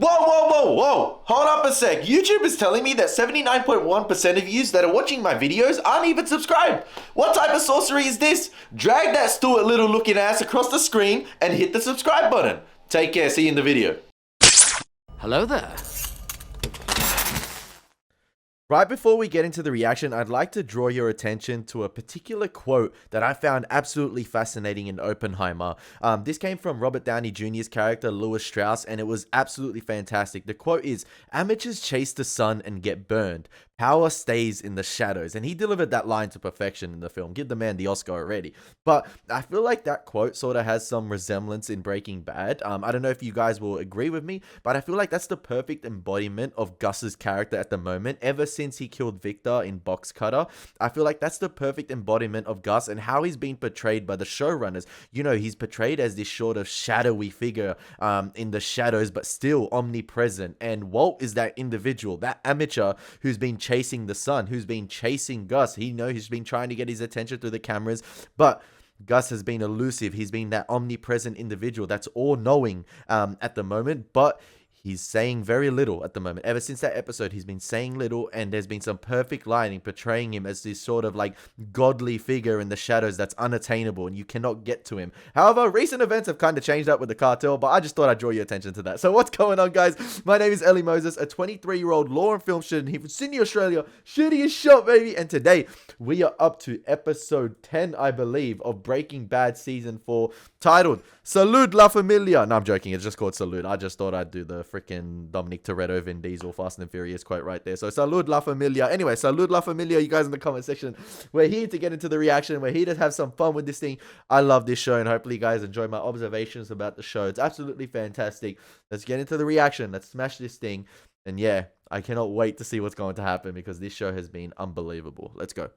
Whoa. Hold up a sec. YouTube is telling me that 79.1% of yous that are watching my videos aren't even subscribed. What type of sorcery is this? Drag that Stuart Little looking ass across the screen and hit the subscribe button. Take care. See you in the video. Hello there. Right before we get into the reaction, I'd like to draw your attention to a particular quote that I found absolutely fascinating in Oppenheimer. This came from Robert Downey Jr.'s character, Lewis Strauss, and it was absolutely fantastic. The quote is, "Amateurs chase the sun and get burned. Power stays in the shadows." And he delivered that line to perfection in the film. Give the man the Oscar already. But I feel like that quote sort of has some resemblance in Breaking Bad. I don't know if you guys will agree with me, but I feel like that's the perfect embodiment of Gus's character at the moment. Ever since he killed Victor in Box Cutter, I feel like that's the perfect embodiment of Gus and how he's been portrayed by the showrunners. You know, he's portrayed as this sort of shadowy figure in the shadows, but still omnipresent. And Walt is that individual, that amateur who's been chasing the sun, who's been chasing Gus. He's been trying to get his attention through the cameras, but Gus has been elusive. He's been that omnipresent individual that's all-knowing at the moment, but he's saying very little at the moment. Ever since that episode, he's been saying little, and there's been some perfect lighting portraying him as this sort of like godly figure in the shadows that's unattainable and you cannot get to him. However, recent events have kind of changed up with the cartel, but I just thought I'd draw your attention to that. So what's going on, guys? My name is Elie Moses, a 23-year-old law and film student here from Sydney, Australia. Shittiest shot, baby. And today we are up to episode 10, I believe, of Breaking Bad season 4, titled Salud La Familia. No, I'm joking. It's just called Salud. I just thought I'd do the freaking Dominic Toretto, Vin Diesel, Fast and Furious quote right there. So Salud La Familia. Anyway, Salud La Familia, you guys in the comment section. We're here to get into the reaction. We're here to have some fun with this thing. I love this show, and hopefully you guys enjoy my observations about the show. It's absolutely fantastic. Let's get into the reaction. Let's smash this thing. And yeah, I cannot wait to see what's going to happen because this show has been unbelievable. Let's go.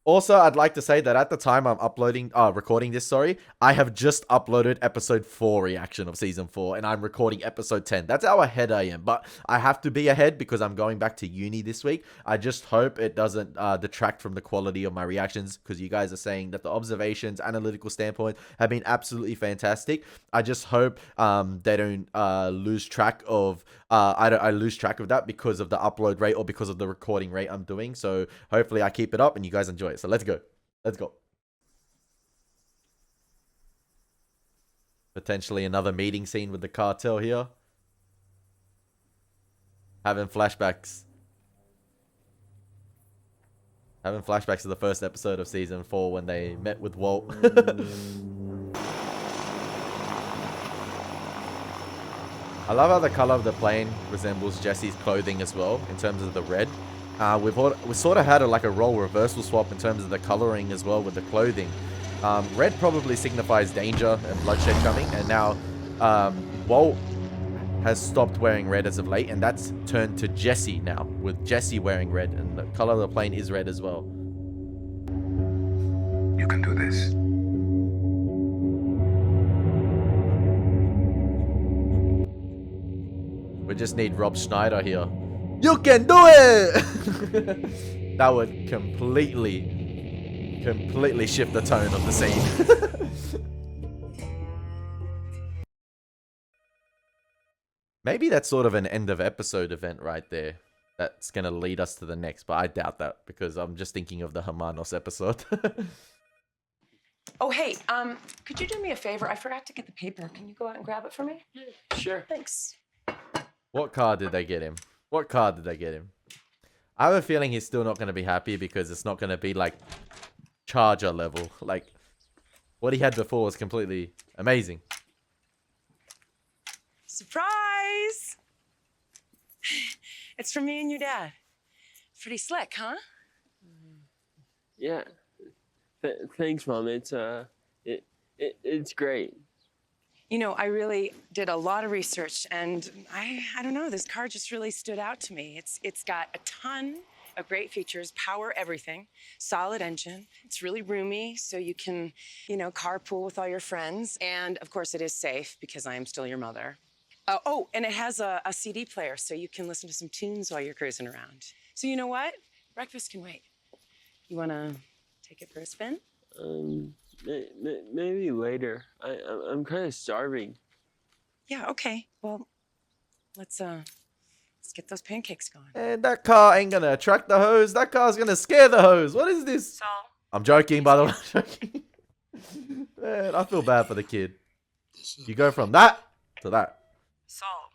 Also, I'd like to say that at the time I'm recording this, I have just uploaded episode 4 reaction of season 4, and I'm recording episode 10. That's how ahead I am, but I have to be ahead because I'm going back to uni this week. I just hope it doesn't detract from the quality of my reactions, because you guys are saying that the observations, analytical standpoint have been absolutely fantastic. I just hope they don't lose track of I lose track of that because of the upload rate or because of the recording rate I'm doing. So hopefully I keep it up and you guys enjoy it. So let's go. Let's go. Potentially another meeting scene with the cartel here. Having flashbacks. Having flashbacks to the first episode of season 4 when they met with Walt. I love how the color of the plane resembles Jesse's clothing as well, in terms of the red. We sort of had a role reversal swap in terms of the coloring as well with the clothing. Red probably signifies danger and bloodshed coming, and now Walt has stopped wearing red as of late, and that's turned to Jesse now, with Jesse wearing red, and the color of the plane is red as well. You can do this. We just need Rob Schneider here. You can do it! That would completely shift the tone of the scene. Maybe that's sort of an end of episode event right there. That's going to lead us to the next, but I doubt that because I'm just thinking of the Hermanos episode. Oh, hey, could you do me a favor? I forgot to get the paper. Can you go out and grab it for me? Sure. Thanks. What car did they get him? What car did they get him? I have a feeling he's still not going to be happy because it's not going to be like Charger level. Like what he had before was completely amazing. Surprise! It's from me and your dad. Pretty slick, huh? Yeah. Thanks, Mom. It's great. You know, I really did a lot of research, and I don't know, this car just really stood out to me. It's got a ton of great features, power everything, solid engine. It's really roomy, so you can, carpool with all your friends. And of course, it is safe because I am still your mother. Oh, and it has a CD player, so you can listen to some tunes while you're cruising around. So you know what? Breakfast can wait. You wanna take it for a spin? Maybe later. I'm kind of starving. Yeah, okay. Well, let's get those pancakes going. And that car ain't gonna attract the hose. That car's gonna scare the hose. What is this? Saul. I'm joking, by the way. I'm joking. Man, I feel bad for the kid. You go from that to that. Saul.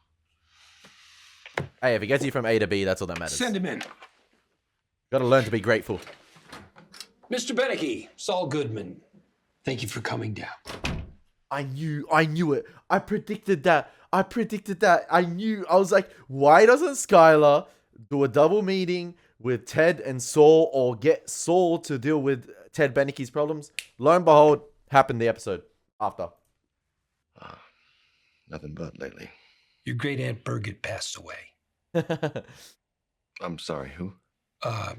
Hey, if it gets you from A to B, that's all that matters. Send him in. Gotta learn to be grateful. Mr. Beneke, Saul Goodman. Thank you for coming down. I knew it. I predicted that. I was like, why doesn't Skylar do a double meeting with Ted and Saul, or get Saul to deal with Ted Beneke's problems? Lo and behold, happened the episode after. Nothing but lately. Your great aunt Birgit passed away. I'm sorry, who? Well,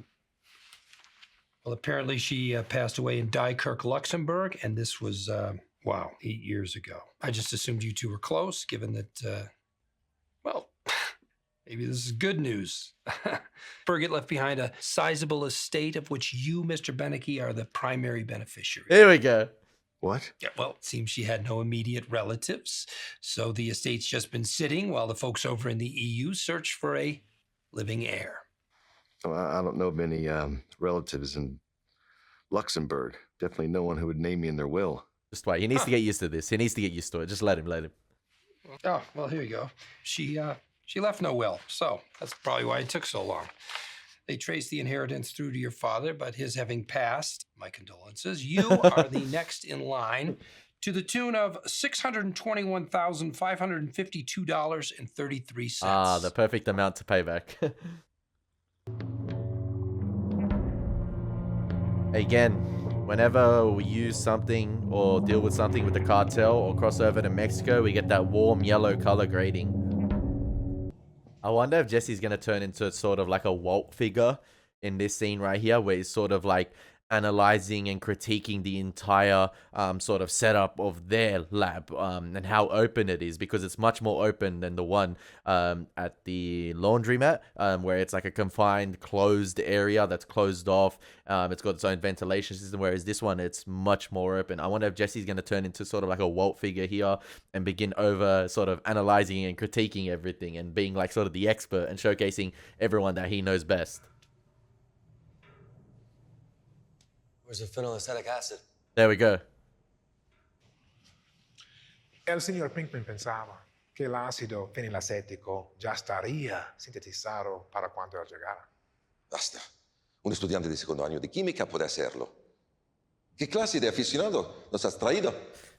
apparently she passed away in Dykirk, Luxembourg, and this was, 8 years ago. I just assumed you two were close, given that, maybe this is good news. Birgit left behind a sizable estate of which you, Mr. Beneke, are the primary beneficiary. Here we go. What? Yeah, well, it seems she had no immediate relatives, so the estate's just been sitting while the folks over in the EU search for a living heir. Oh, I don't know of any relatives in Luxembourg. Definitely no one who would name me in their will. Just wait. He needs to get used to this. He needs to get used to it. Just let him. Oh, well, here you go. She left no will, so that's probably why it took so long. They traced the inheritance through to your father, but his having passed, my condolences, you are the next in line to the tune of $621,552.33. Ah, the perfect amount to pay back. Again, whenever we use something or deal with something with the cartel or cross over to Mexico, we get that warm yellow color grading. I wonder if Jesse's going to turn into sort of like a Walt figure in this scene right here, where he's sort of like analyzing and critiquing the entire sort of setup of their lab and how open it is, because it's much more open than the one at the laundromat, where it's like a confined, closed area that's closed off. It's got its own ventilation system, whereas this one, it's much more open. I wonder if Jesse's going to turn into sort of like a Walt figure here and begin over sort of analyzing and critiquing everything and being like sort of the expert and showcasing everyone that he knows best. Where's the phenylacetic acid? There we go. El señor Pinkman pensaba que el ácido fenilacético ya estaría sintetizado para cuando él llegara. Basta. Un estudiante de segundo año de química puede hacerlo. ¿Qué clase de aficionado nos has traído?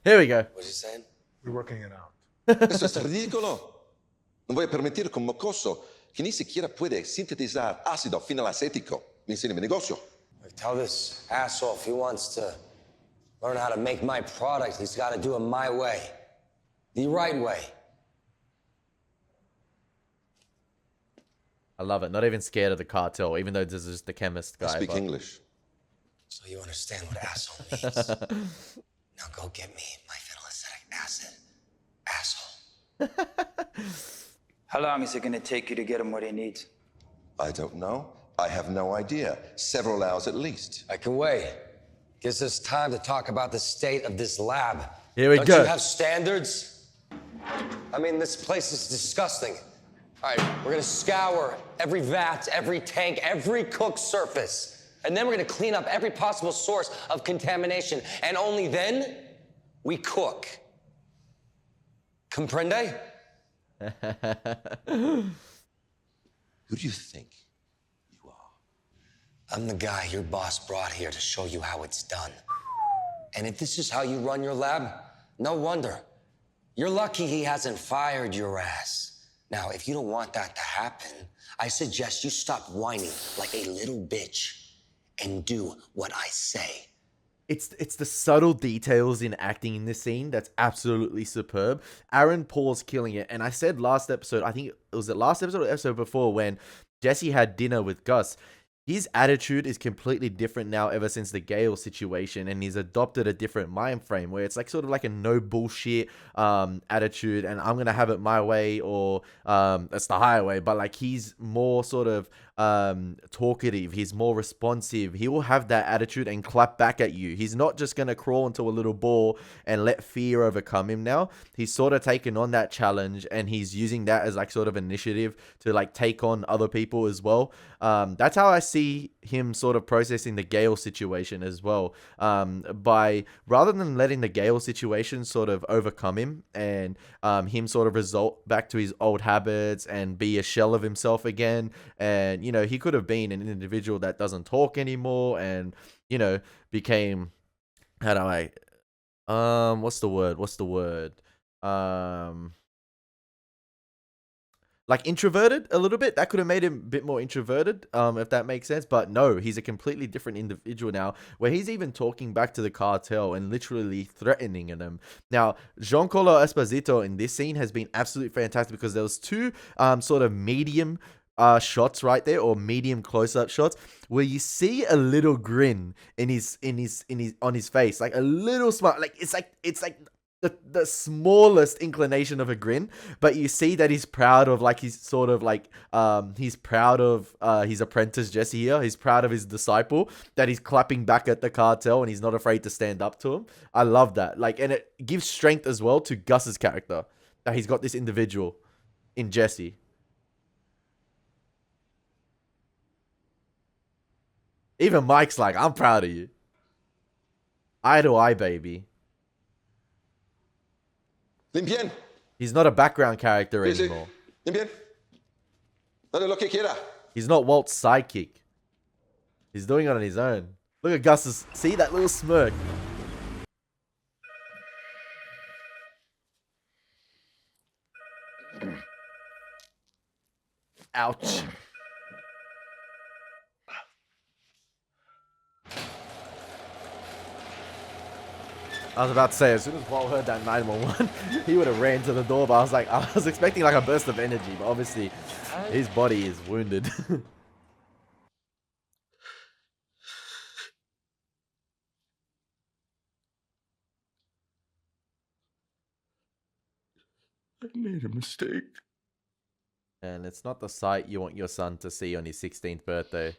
Here we go. What's he saying? We're working it out. Eso es ridículo. No voy a permitir que un mocoso que ni siquiera puede sintetizar ácido fenilacético me enseñe mi negocio. Tell this asshole if he wants to learn how to make my product, he's got to do it my way. The right way. I love it. Not even scared of the cartel, even though this is just the chemist guy. I speak English. So you understand what asshole means. Now go get me my phenylacetic acid, asshole. How long is it going to take you to get him what he needs? I don't know. I have no idea. Several hours at least. I can wait. Gives us time to talk about the state of this lab. Here we Don't go. you have standards? I mean, this place is disgusting. All right, we're gonna scour every vat, every tank, every cooked surface. And then we're gonna clean up every possible source of contamination. And only then, we cook. Comprende? Who do you think you are? I'm the guy your boss brought here to show you how it's done. And if this is how you run your lab, no wonder. You're lucky he hasn't fired your ass. Now, if you don't want that to happen, I suggest you stop whining like a little bitch and do what I say. It's the subtle details in acting in this scene that's absolutely superb. Aaron Paul's killing it. And I said last episode, I think it was the last episode or the episode before, when Jesse had dinner with Gus, his attitude is completely different now ever since the Gale situation, and he's adopted a different mind frame where it's like sort of like a no bullshit attitude, and I'm gonna have it my way, or that's the highway. But like he's more sort of talkative. He's more responsive. He will have that attitude and clap back at you. He's not just gonna crawl into a little ball and let fear overcome him now. He's sort of taken on that challenge, and he's using that as like sort of initiative to like take on other people as well. That's how I see him sort of processing the Gale situation as well. By rather than letting the Gale situation sort of overcome him and him sort of result back to his old habits and be a shell of himself again. And, you know, he could have been an individual that doesn't talk anymore and, you know, became, how do I, what's the word? Like introverted a little bit. That could have made him a bit more introverted, if that makes sense. But no, he's a completely different individual now, where he's even talking back to the cartel and literally threatening them. Now, Giancarlo Esposito in this scene has been absolutely fantastic because there was two sort of medium shots right there, or medium close-up shots, where you see a little grin in his on his face, like a little smile. Like it's like the smallest inclination of a grin, but you see that he's proud of like he's sort of like he's proud of his apprentice Jesse here. He's proud of his disciple, that he's clapping back at the cartel and he's not afraid to stand up to him. I love that. Like, and it gives strength as well to Gus's character, that he's got this individual in Jesse. Even Mike's like, I'm proud of you. Eye to eye, baby. Limpien. He's not a background character Sí, sí. anymore. Limpien. Dale lo que quiera. He's not Walt's sidekick. He's doing it on his own. Look at Gus's. See that little smirk? Ouch. I was about to say, as soon as Walt heard that 911, he would have ran to the door, but I was expecting like a burst of energy, but obviously his body is wounded. I made a mistake. And it's not the sight you want your son to see on his 16th birthday.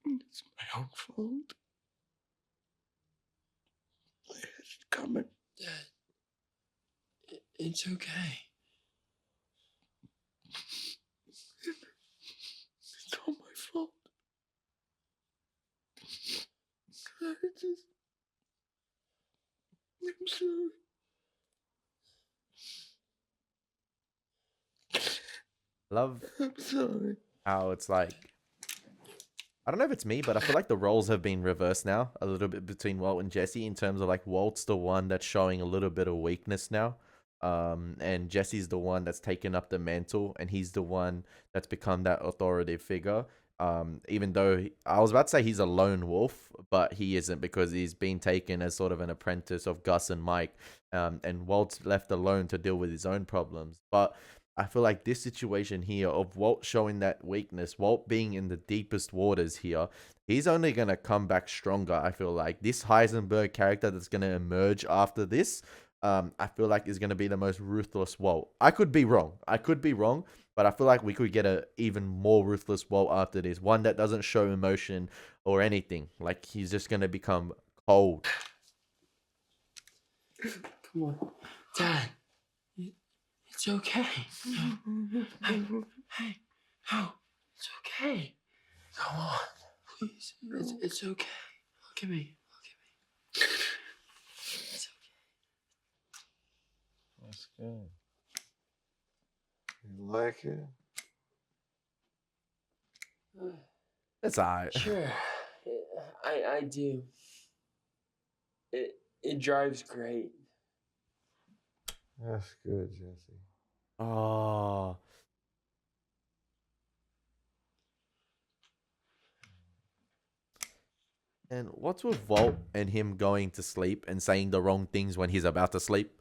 It's my own fault. I had it coming. Dad, it's okay. It's all my fault. I'm sorry. Love I'm sorry. how it's like, I don't know if it's me, but I feel like the roles have been reversed now a little bit between Walt and Jesse, in terms of like Walt's the one that's showing a little bit of weakness now. And Jesse's the one that's taken up the mantle, and he's the one that's become that authoritative figure. Even though I was about to say he's a lone wolf, but he isn't, because he's been taken as sort of an apprentice of Gus and Mike. And Walt's left alone to deal with his own problems. But I feel like this situation here of Walt showing that weakness, Walt being in the deepest waters here, he's only going to come back stronger. I feel like this Heisenberg character that's going to emerge after this, I feel like is going to be the most ruthless Walt. I could be wrong, but I feel like we could get a even more ruthless Walt after this. One that doesn't show emotion or anything. Like, he's just going to become cold. Come on. Dad. It's okay. No. Hey. No. It's okay. Come on. Please. It's okay. Look at me. It's okay. That's good. You like it? It's alright. Sure. I do. It drives great. That's good, Jesse. Oh. And what's with Walt and him going to sleep and saying the wrong things when he's about to sleep?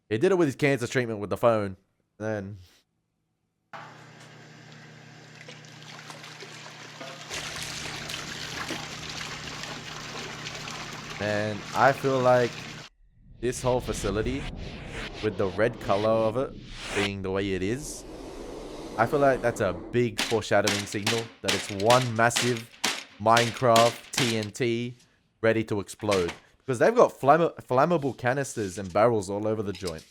He did it with his cancer treatment with the phone. Then and I feel like this whole facility, with the red color of it being the way it is, I feel like that's a big foreshadowing signal that it's one massive Minecraft TNT ready to explode. Because they've got flammable canisters and barrels all over the joint.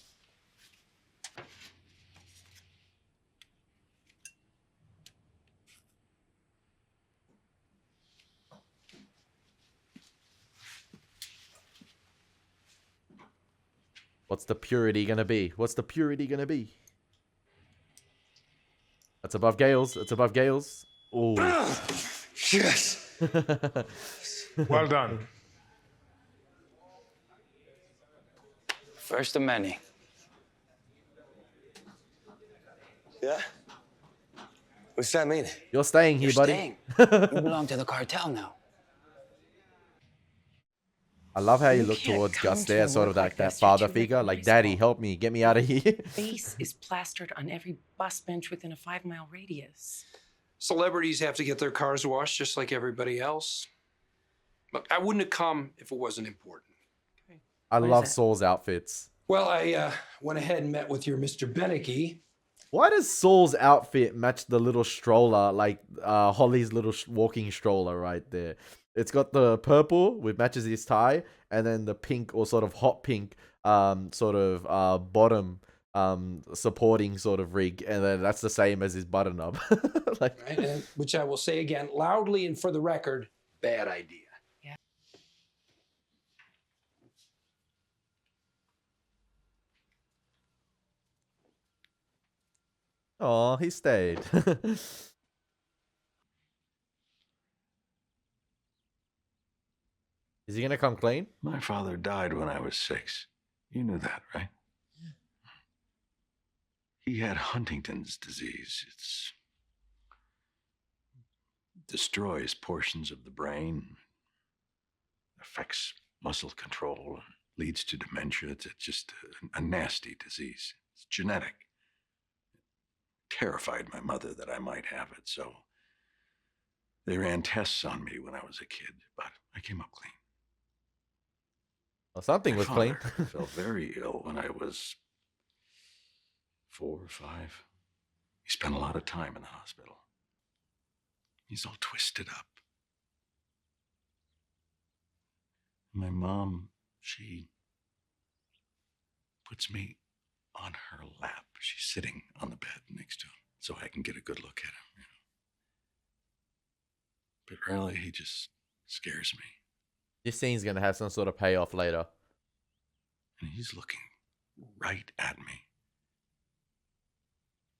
What's the purity gonna be? What's the purity gonna be? That's above Gales. That's above Gales. Oh. Yes. Well done. First of many. Yeah? What's that mean? You're staying here, You're buddy. staying. You belong to the cartel now. I love how you You look can't towards come Gus to there, the sort work of like like that this. You're father too figure. Like, recognizable. Daddy, help me. Get me out of here. Face is plastered on every bus bench within a 5-mile radius. Celebrities have to get their cars washed just like everybody else. Look, I wouldn't have come if it wasn't important. I What is love it? Saul's outfits. Well, I went ahead and met with your Mr. Beneke. Why does Saul's outfit match the little stroller, like Holly's little walking stroller right there? It's got the purple, which matches his tie, and then the pink or sort of hot pink sort of bottom supporting sort of rig, and then that's the same as his button up. Like, Right? And, which I will say again loudly and for the record, bad idea. oh, he stayed. Is he gonna come clean? My father died when I was 6. You knew that, right? He had Huntington's disease. It destroys portions of the brain, affects muscle control, leads to dementia. It's just a nasty disease. It's genetic. Terrified my mother that I might have it, so they ran tests on me when I was a kid, but I came up clean. Well, something My was clean. father fell very ill when I was 4 or 5. He spent a lot of time in the hospital. He's all twisted up. My mom, she puts me on her lap. She's sitting on the bed next to him so I can get a good look at him. But really, he just scares me. This scene's gonna have some sort of payoff later. And he's looking right at me.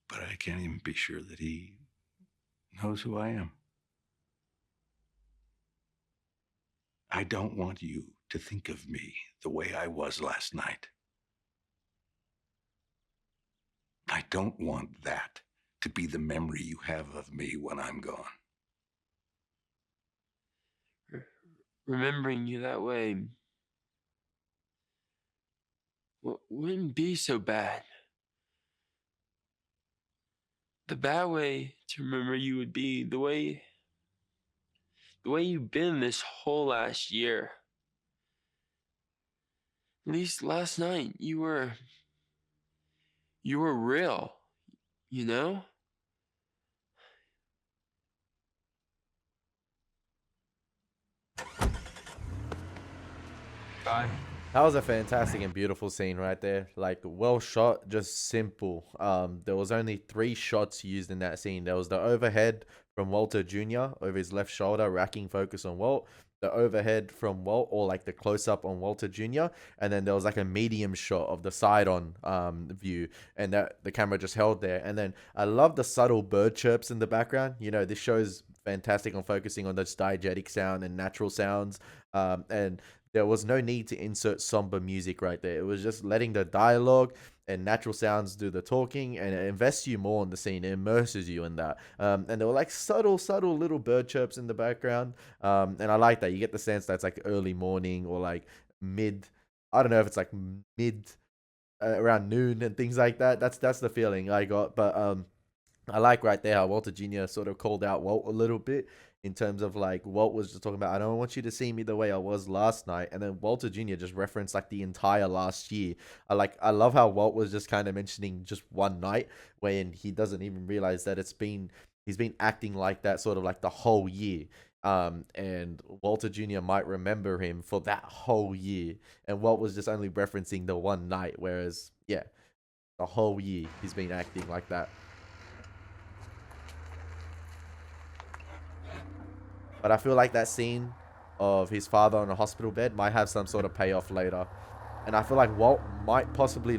But I can't even be sure that he knows who I am. I don't want you to think of me the way I was last night. I don't want that to be the memory you have of me when I'm gone. Remembering you that way wouldn't be so bad. The bad way to remember you would be the way you've been this whole last year. At least last night you were real, you know? Bye. That was a fantastic and beautiful scene right there. Like, well shot, just simple. There was only 3 shots used in that scene. There was the overhead from Walter Jr. over his left shoulder, racking focus on Walt. The overhead from Walt, or like the close-up on Walter Jr. And then there was like a medium shot of the side-on view, and that the camera just held there. And then I love the subtle bird chirps in the background. You know, this show's fantastic on focusing on those diegetic sound and natural sounds. And there was no need to insert somber music right there. It was just letting the dialogue and natural sounds do the talking, and it invests you more in the scene. It immerses you in that. And there were like subtle little bird chirps in the background. And I like that. You get the sense that it's like early morning or like mid. I don't know if it's like mid around noon and things like that. That's the feeling I got. But I like right there how Walter Jr. sort of called out Walt a little bit. in terms of like Walt was just talking about, I don't want you to see me the way I was last night, and then Walter Jr. just referenced like the entire last year. I love how Walt was just kind of mentioning just one night when he doesn't even realize that he's been acting like that sort of like the whole year. And Walter Jr. might remember him for that whole year, and Walt was just only referencing the one night, whereas yeah, the whole year he's been acting like that. But I feel like that scene of his father on a hospital bed might have some sort of payoff later, and I feel like Walt might possibly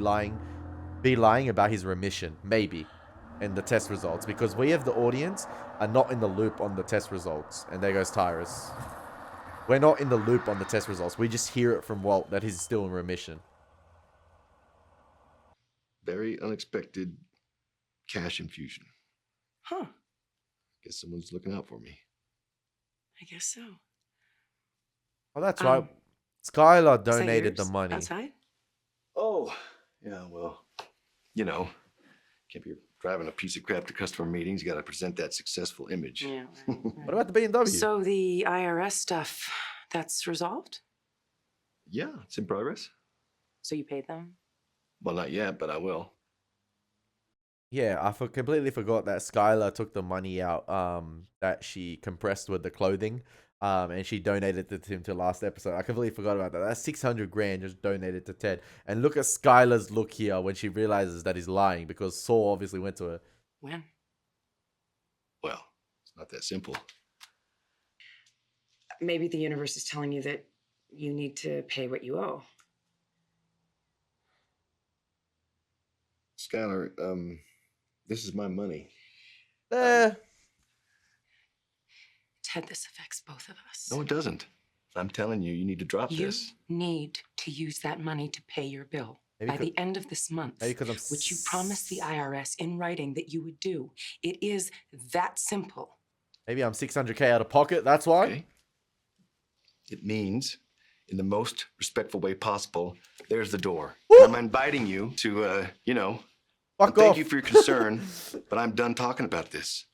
be lying about his remission, maybe, and the test results, because we have the audience are not in the loop on the test results. And there goes Tyrus. We're not in the loop on the test results. We just hear it from Walt that he's still in remission. Very unexpected cash infusion. Huh. Guess someone's looking out for me. I guess so. Oh, that's right. Skylar Is that donated the yours? money. Outside? Oh, yeah, well, you know, can't be driving a piece of crap to customer meetings. You got to present that successful image. Yeah. Right, What about the BMW? So the IRS stuff, that's resolved? Yeah, it's in progress. So you paid them? Well, not yet, but I will. Yeah, I completely forgot that Skylar took the money out that she compressed with the clothing, and she donated it to him to last episode. I completely forgot about that. That's 600 grand just donated to Ted. And look at Skylar's look here when she realizes that he's lying, because Saul obviously went to her. When? Well, it's not that simple. Maybe the universe is telling you that you need to pay what you owe. Skylar, this is my money. Ted, this affects both of us. No, it doesn't. I'm telling you, you need to drop You this. need to use that money to pay your bill by the end of this month, which you promised the IRS in writing that you would do. It is that simple. Maybe I'm 600K out of pocket, that's why? Okay. It means, in the most respectful way possible, there's the door. I'm inviting you to, Fuck thank off. you for your concern, but I'm done talking about this.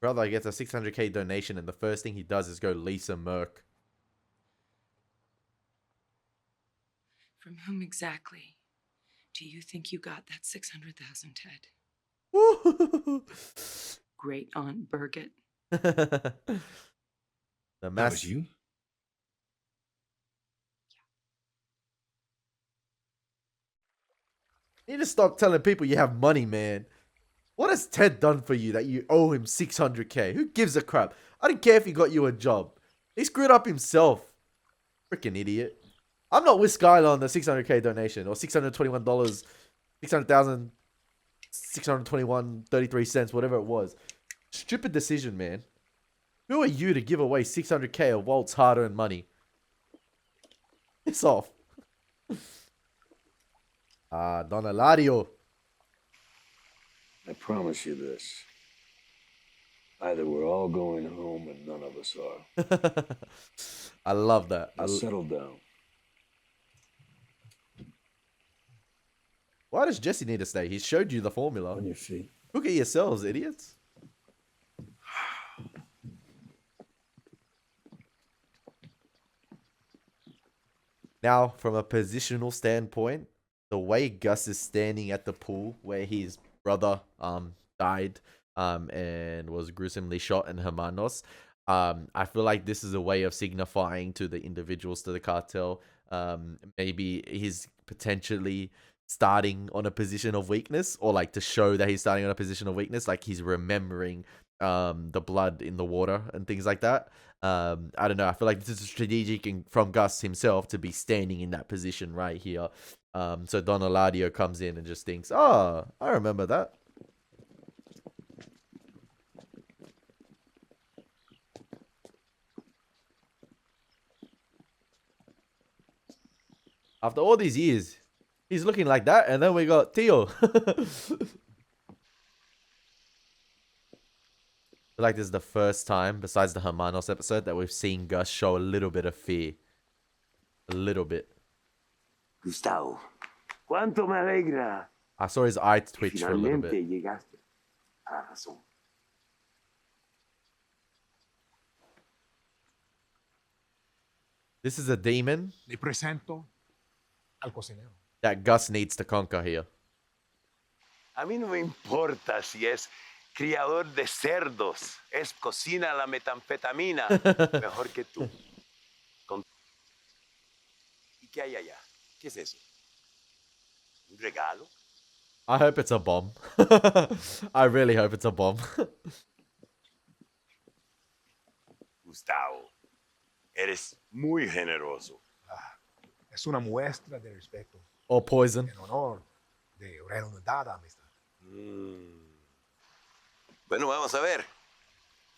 Brother gets a 600K donation, and the first thing he does is go Lisa Merck. From whom exactly do you think you got that 600,000, Ted? Great Aunt Birgit. The That mass. was you? You need to stop telling people you have money, man. What has Ted done for you that you owe him 600K? Who gives a crap? I don't care if he got you a job. He screwed up himself. Freaking idiot. I'm not with Skylar on the 600K donation, or $621, 600,000, 621.33 whatever it was. Stupid decision, man. Who are you to give away 600K of Walt's hard-earned money? Piss off. Don Eladio. I promise you this. Either we're all going home and none of us are. I love that. Now settle down. Why does Jesse need to stay? He showed you the formula. On your feet. Look at yourselves, idiots. Now, from a positional standpoint, the way Gus is standing at the pool where his brother died and was gruesomely shot in Hermanos, I feel like this is a way of signifying to the individuals, to the cartel, maybe he's potentially starting on a position of weakness, or like to show that he's starting on a position of weakness, like he's remembering the blood in the water and things like that. I don't know. I feel like this is strategic from Gus himself to be standing in that position right here. So Don Eladio comes in and just thinks, oh, I remember that. After all these years, he's looking like that, and then we got Tio. I feel like this is the first time, besides the Hermanos episode, that we've seen Gus show a little bit of fear. A little bit. Gustavo, cuánto me alegra. I saw his eye twitch for a little Finalmente bit. llegaste a la razón. This is a demon Le presento al cocinero. that Gus needs to conquer here. A mí no me importa si es criador de cerdos, es cocina la metanfetamina mejor que tú. ¿Y qué hay allá? ¿Qué es eso? ¿Un regalo? I hope it's a bomb. I really hope it's a bomb. Gustavo, eres muy generoso. Es una muestra de respeto Or poison. en honor de reanudada amistad. Bueno, vamos a ver.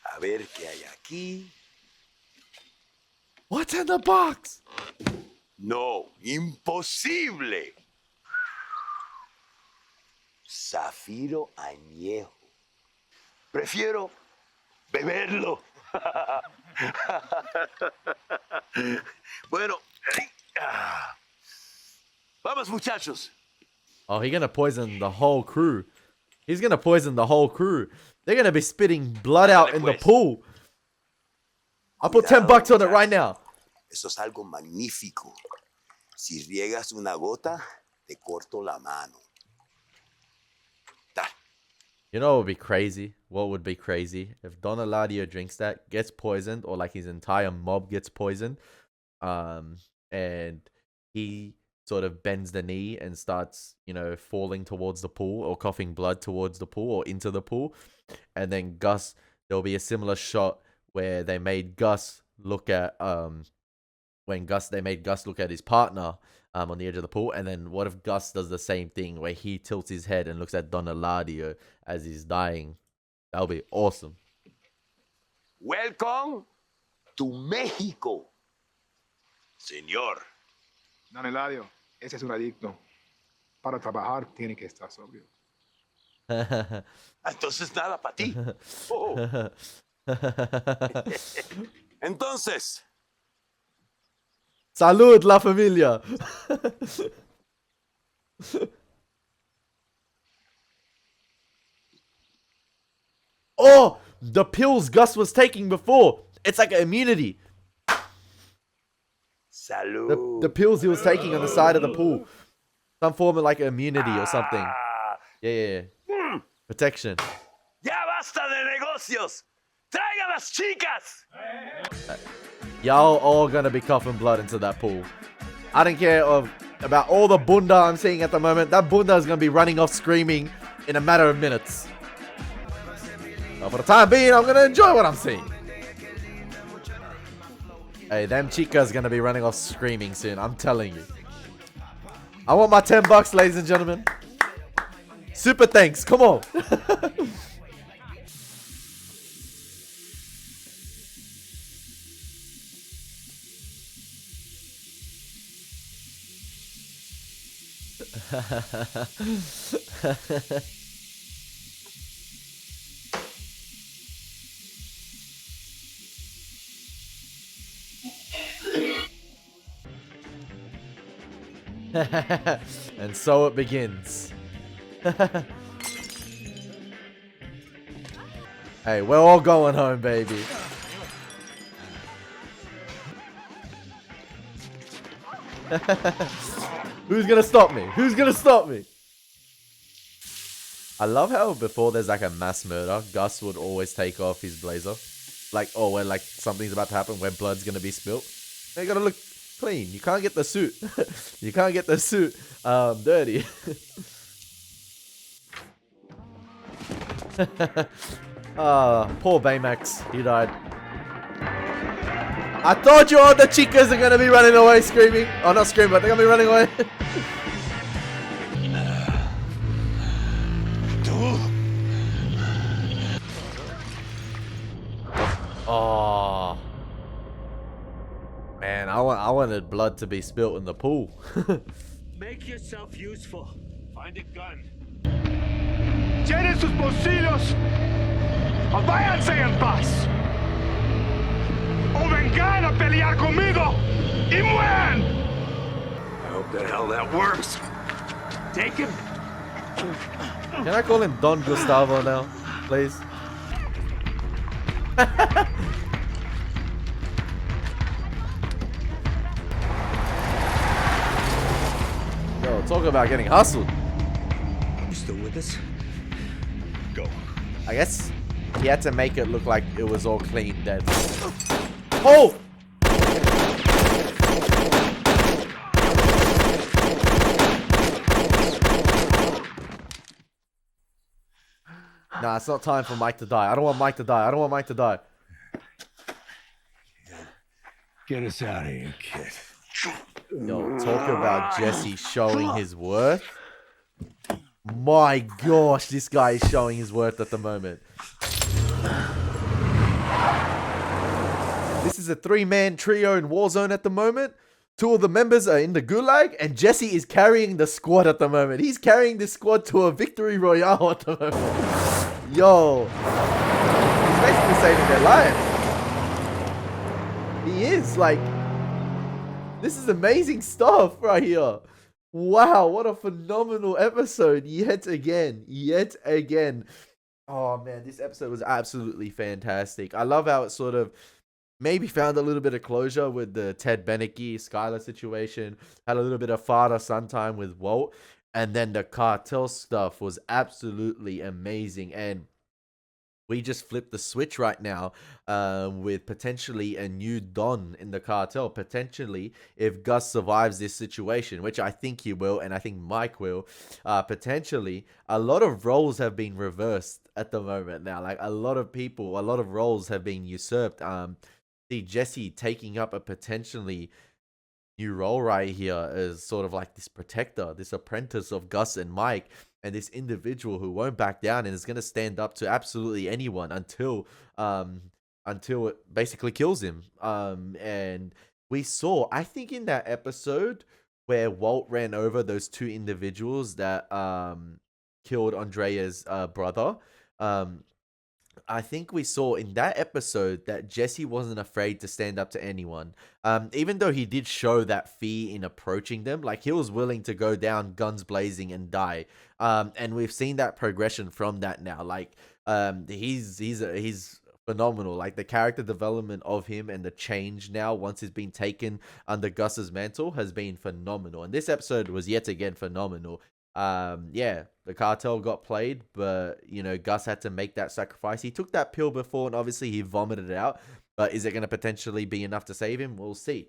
A ver qué hay aquí. What's in the box? No, imposible. Zafiro añejo. Prefiero beberlo. Bueno, vamos muchachos. Oh, he's gonna poison the whole crew. He's gonna poison the whole crew. They're gonna be spitting blood out in the pool. I'll put $10 on it right now. Eso es algo magnífico. Si riegas una gota, te corto la mano. You know what would be crazy? What would be crazy? If Don Eladio drinks that, gets poisoned, or like his entire mob gets poisoned, and he sort of bends the knee and starts, you know, falling towards the pool or coughing blood towards the pool or into the pool. And then Gus, there'll be a similar shot where they made Gus look at, they made Gus look at his partner on the edge of the pool. And then what if Gus does the same thing where he tilts his head and looks at Don Eladio as he's dying? That'll be awesome. Welcome to México, señor. Don Eladio, ese es un adicto. Para trabajar tiene que estar sobrio. Entonces nada para ti. Oh. Entonces. Salud, la familia. Oh, the pills Gus was taking before. It's like an immunity. Salud. The pills he was taking on the side of the pool. Some form of like immunity or something. Yeah. Protection. Ya basta de negocios. Traigan las chicas. Y'all all gonna be coughing blood into that pool. I don't care about all the bunda I'm seeing at the moment. That bunda is gonna be running off screaming in a matter of minutes. But for the time being, I'm gonna enjoy what I'm seeing. Hey, them chicas gonna be running off screaming soon. I'm telling you. I want my $10, ladies and gentlemen. Super thanks. Come on. And so it begins. Hey, we're all going home, baby. Who's gonna stop me? Who's gonna stop me? I love how before there's like a mass murder, Gus would always take off his blazer. Like, oh, when like something's about to happen, where blood's gonna be spilt. You gotta look clean. You can't get the suit. You can't get the suit dirty. Poor Baymax. He died. I told you all the chicas are gonna be running away screaming. Oh, not screaming, but they're gonna be running away. Oh. Man, I wanted blood to be spilt in the pool. Make yourself useful. Find a gun. ¡Llenen sus bolsillos! ¡O váyanse en paz! ¡O vengan a pelear conmigo y mueran! I hope The hell that works. Take him. Can I call him Don Gustavo now, please? Yo, talk about getting hustled. You still with us? Go. I guess he had to make it look like it was all clean dead. Oh! Nah, it's not time for Mike to die. I don't want Mike to die. I don't want Mike to die. Get us out of here, kid. Yo, talk about Jesse showing his worth. My gosh, this guy is showing his worth at the moment. This is a 3-man trio in Warzone at the moment. 2 of the members are in the gulag, and Jesse is carrying the squad at the moment. He's carrying this squad to a victory royale at the moment. Yo, he's basically saving their lives. He is, like, this is amazing stuff right here. Wow, what a phenomenal episode yet again. Oh man, this episode was absolutely fantastic. I love how it sort of maybe found a little bit of closure with the Ted Beneke Skylar situation, had a little bit of father-son time with Walt, and then the cartel stuff was absolutely amazing. And we just flipped the switch right now with potentially a new Don in the cartel. Potentially, if Gus survives this situation, which I think he will, and I think Mike will, potentially, a lot of roles have been reversed at the moment now. Like, a lot of people, a lot of roles have been usurped. See Jesse taking up a potentially new role right here as sort of like this protector, this apprentice of Gus and Mike, and this individual who won't back down and is going to stand up to absolutely anyone until it basically kills him. And we saw, I think, in that episode where Walt ran over those 2 individuals that killed Andrea's brother, I think we saw in that episode that Jesse wasn't afraid to stand up to anyone. Even though he did show that fear in approaching them, like, he was willing to go down guns blazing and die. And we've seen that progression from that now. Like, he's phenomenal. Like, the character development of him and the change now once he's been taken under Gus's mantle has been phenomenal. And this episode was yet again phenomenal. Yeah, the cartel got played, but you know, Gus had to make that sacrifice. He took that pill before, and obviously he vomited it out. But is it going to potentially be enough to save him? We'll see.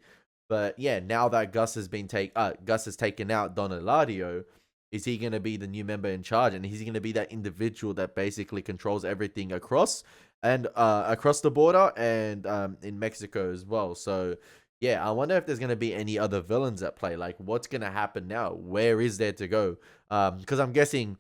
But yeah, now that Gus has taken out Don Eladio, is he going to be the new member in charge? And is he going to be that individual that basically controls everything across the border and in Mexico as well? So yeah, I wonder if there's going to be any other villains at play. Like, what's going to happen now? Where is there to go? Because I'm guessing,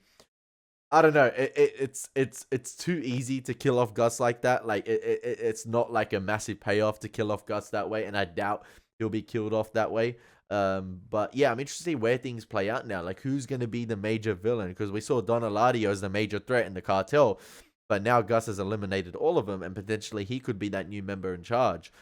I don't know, it's too easy to kill off Gus like that. Like, it's not like a massive payoff to kill off Gus that way, and I doubt he'll be killed off that way. But yeah, I'm interested to see where things play out now. Like, who's going to be the major villain? Because we saw Don Eladio as the major threat in the cartel, but now Gus has eliminated all of them, and potentially he could be that new member in charge.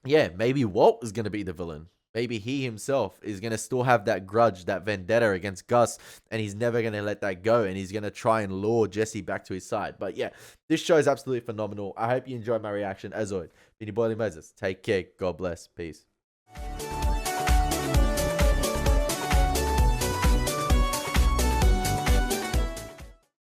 Yeah, maybe Walt is going to be the villain. Maybe he himself is going to still have that grudge, that vendetta against Gus, and he's never going to let that go, and he's going to try and lure Jesse back to his side. But yeah, this show is absolutely phenomenal. I hope you enjoyed my reaction. As always, been your boy Elie Moses. Take care. God bless. Peace.